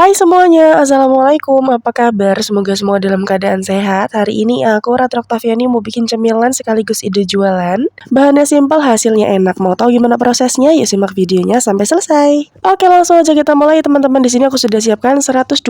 Hai semuanya, Assalamualaikum, apa kabar? Semoga semua dalam keadaan sehat. Hari ini aku, Ratu Oktaviani, mau bikin cemilan sekaligus ide jualan. Bahannya simpel, hasilnya enak. Mau tahu gimana prosesnya? Yuk simak videonya sampai selesai. Oke, langsung aja kita mulai teman-teman. Di sini aku sudah siapkan 125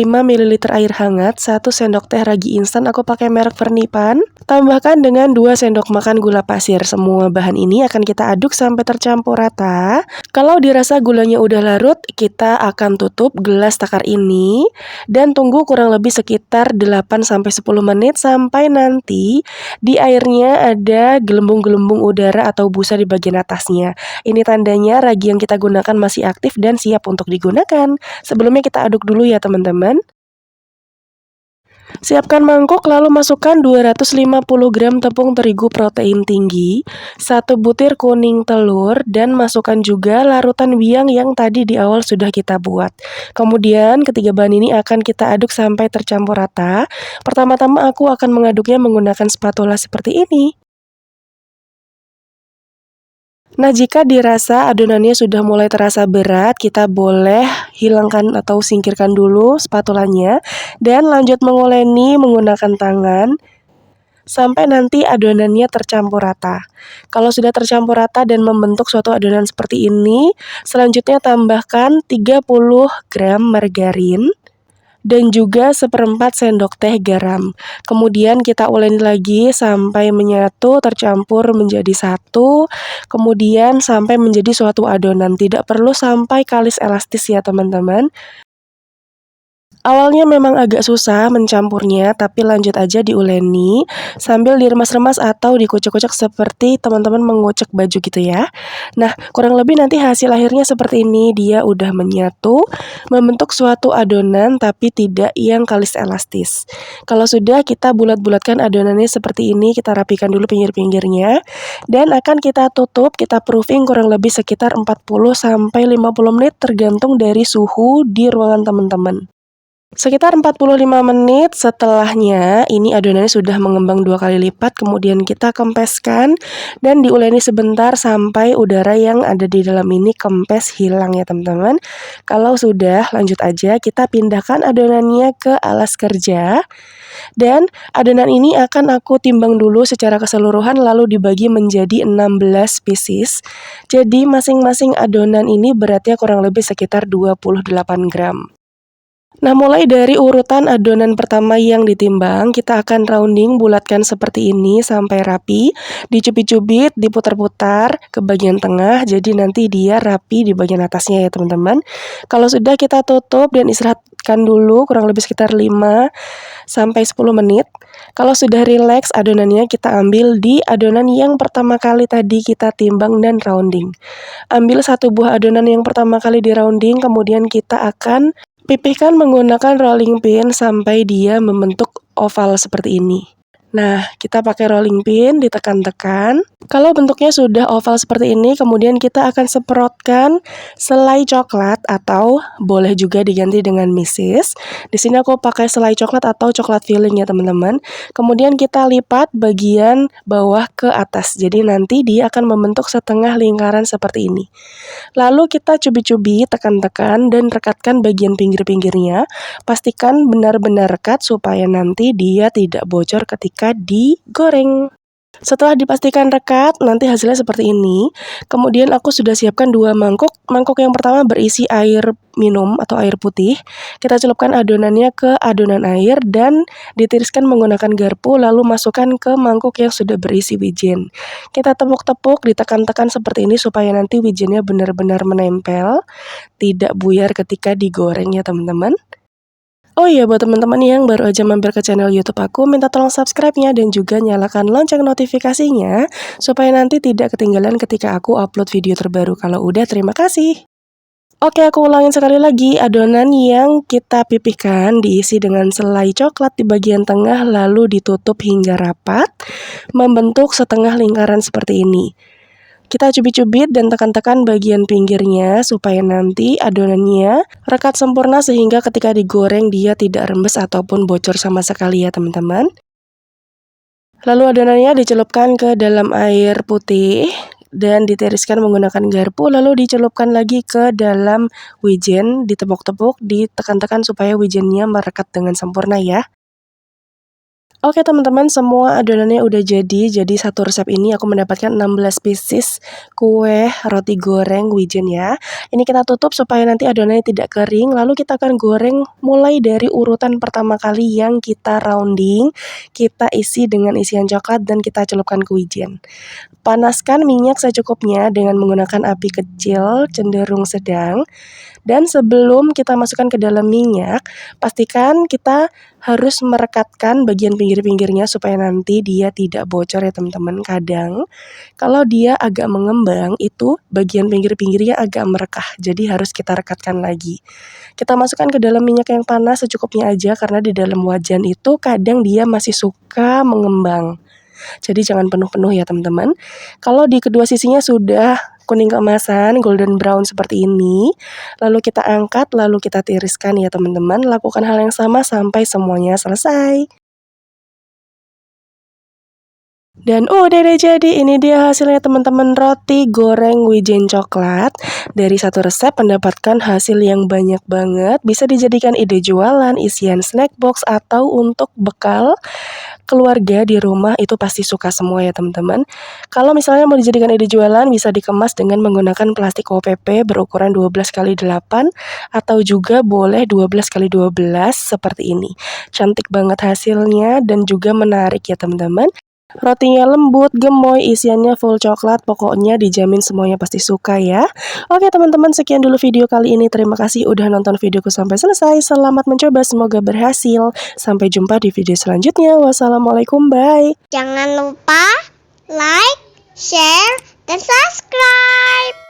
ml air hangat, 1 sendok teh ragi instan, aku pakai merek Fernipan. Tambahkan dengan 2 sendok makan gula pasir. Semua bahan ini akan kita aduk sampai tercampur rata. Kalau dirasa gulanya udah larut, kita akan tutup gelas takar ini dan tunggu kurang lebih sekitar 8-10 menit sampai nanti di airnya ada gelembung-gelembung udara atau busa di bagian atasnya. Ini tandanya ragi yang kita gunakan masih aktif dan siap untuk digunakan. Sebelumnya kita aduk dulu ya teman-teman. Siapkan mangkuk lalu masukkan 250 gram tepung terigu protein tinggi, 1 butir kuning telur, dan masukkan juga larutan biang yang tadi di awal sudah kita buat. Kemudian ketiga bahan ini akan kita aduk sampai tercampur rata. Pertama-tama aku akan mengaduknya menggunakan spatula seperti ini. Nah, jika dirasa adonannya sudah mulai terasa berat, kita boleh hilangkan atau singkirkan dulu spatulanya dan lanjut menguleni menggunakan tangan sampai nanti adonannya tercampur rata. Kalau sudah tercampur rata dan membentuk suatu adonan seperti ini, selanjutnya tambahkan 30 gram margarin dan juga 1/4 sendok teh garam. Kemudian kita uleni lagi sampai menyatu, tercampur menjadi satu, kemudian sampai menjadi suatu adonan. Tidak perlu sampai kalis elastis ya teman-teman. Awalnya memang agak susah mencampurnya, tapi lanjut aja diuleni sambil diremas-remas atau dikucek-kucek seperti teman-teman mengucek baju gitu ya. Nah, kurang lebih nanti hasil akhirnya seperti ini, dia udah menyatu, membentuk suatu adonan tapi tidak yang kalis elastis. Kalau sudah, kita bulat-bulatkan adonannya seperti ini, kita rapikan dulu pinggir-pinggirnya dan akan kita tutup, kita proofing kurang lebih sekitar 40-50 menit tergantung dari suhu di ruangan teman-teman. Sekitar 45 menit setelahnya, ini adonannya sudah mengembang 2 kali lipat, kemudian kita kempeskan dan diuleni sebentar sampai udara yang ada di dalam ini kempes hilang ya teman-teman. Kalau sudah, lanjut aja kita pindahkan adonannya ke alas kerja. Dan adonan ini akan aku timbang dulu secara keseluruhan lalu dibagi menjadi 16 pieces. Jadi masing-masing adonan ini beratnya kurang lebih sekitar 28 gram. Nah, mulai dari urutan adonan pertama yang ditimbang, kita akan rounding, bulatkan seperti ini sampai rapi, dicubit-cubit, diputar-putar ke bagian tengah, jadi nanti dia rapi di bagian atasnya ya teman-teman. Kalau sudah, kita tutup dan istirahatkan dulu kurang lebih sekitar 5-10 menit. Kalau sudah rileks adonannya, kita ambil di adonan yang pertama kali tadi kita timbang dan rounding. Ambil 1 buah adonan yang pertama kali di rounding, kemudian kita akan pipihkan menggunakan rolling pin sampai dia membentuk oval seperti ini. Nah, kita pakai rolling pin, ditekan-tekan. Kalau bentuknya sudah oval seperti ini, kemudian kita akan semprotkan selai coklat atau boleh juga diganti dengan meses. Di sini aku pakai selai coklat atau coklat filling ya teman-teman. Kemudian kita lipat bagian bawah ke atas. Jadi nanti dia akan membentuk setengah lingkaran seperti ini. Lalu kita cubit-cubit, tekan-tekan dan rekatkan bagian pinggir-pinggirnya. Pastikan benar-benar rekat supaya nanti dia tidak bocor ketika digoreng. Setelah dipastikan rekat, nanti hasilnya seperti ini. Kemudian aku sudah siapkan 2 mangkuk. Mangkuk yang pertama berisi air minum atau air putih. Kita celupkan adonannya ke adonan air dan ditiriskan menggunakan garpu, lalu masukkan ke mangkuk yang sudah berisi wijen. Kita tepuk-tepuk, ditekan-tekan seperti ini supaya nanti wijennya benar-benar menempel, tidak buyar ketika digoreng ya teman-teman. Oh iya, buat teman-teman yang baru aja mampir ke channel YouTube aku, minta tolong subscribe-nya dan juga nyalakan lonceng notifikasinya supaya nanti tidak ketinggalan ketika aku upload video terbaru. Kalau udah, terima kasih. Oke, aku ulangin sekali lagi. Adonan yang kita pipihkan diisi dengan selai coklat di bagian tengah lalu ditutup hingga rapat, membentuk setengah lingkaran seperti ini. Kita cubit-cubit dan tekan-tekan bagian pinggirnya supaya nanti adonannya rekat sempurna sehingga ketika digoreng dia tidak rembes ataupun bocor sama sekali ya teman-teman. Lalu adonannya dicelupkan ke dalam air putih dan ditiriskan menggunakan garpu, lalu dicelupkan lagi ke dalam wijen, ditepuk-tepuk, ditekan-tekan supaya wijennya merekat dengan sempurna ya. Oke teman-teman, semua adonannya udah jadi satu resep ini aku mendapatkan 16 pieces kue roti goreng wijen ya. Ini kita tutup supaya nanti adonannya tidak kering, lalu kita akan goreng mulai dari urutan pertama kali yang kita rounding, kita isi dengan isian coklat dan kita celupkan ke wijen. Panaskan minyak secukupnya dengan menggunakan api kecil cenderung sedang. Dan sebelum kita masukkan ke dalam minyak, pastikan kita harus merekatkan bagian pinggir-pinggirnya supaya nanti dia tidak bocor ya teman-teman. Kadang kalau dia agak mengembang itu bagian pinggir-pinggirnya agak merekah, jadi harus kita rekatkan lagi. Kita masukkan ke dalam minyak yang panas secukupnya aja karena di dalam wajan itu kadang dia masih suka mengembang. Jadi jangan penuh-penuh ya teman-teman. Kalau di kedua sisinya sudah kuning keemasan, golden brown seperti ini, lalu kita angkat, lalu kita tiriskan ya teman-teman. Lakukan hal yang sama sampai semuanya selesai. Dan udah deh jadi, ini dia hasilnya teman-teman, roti goreng wijen coklat. Dari satu resep mendapatkan hasil yang banyak banget, bisa dijadikan ide jualan, isian snack box, atau untuk bekal keluarga di rumah itu pasti suka semua ya teman-teman. Kalau misalnya mau dijadikan ide jualan, bisa dikemas dengan menggunakan plastik OPP berukuran 12x8 atau juga boleh 12x12 seperti ini. Cantik banget hasilnya dan juga menarik ya teman-teman. Rotinya lembut, gemoy, isiannya full coklat, pokoknya dijamin semuanya pasti suka ya. Oke teman-teman, sekian dulu video kali ini. Terima kasih udah nonton videoku sampai selesai. Selamat mencoba, semoga berhasil. Sampai jumpa di video selanjutnya. Wassalamualaikum, bye. Jangan lupa like, share, dan subscribe.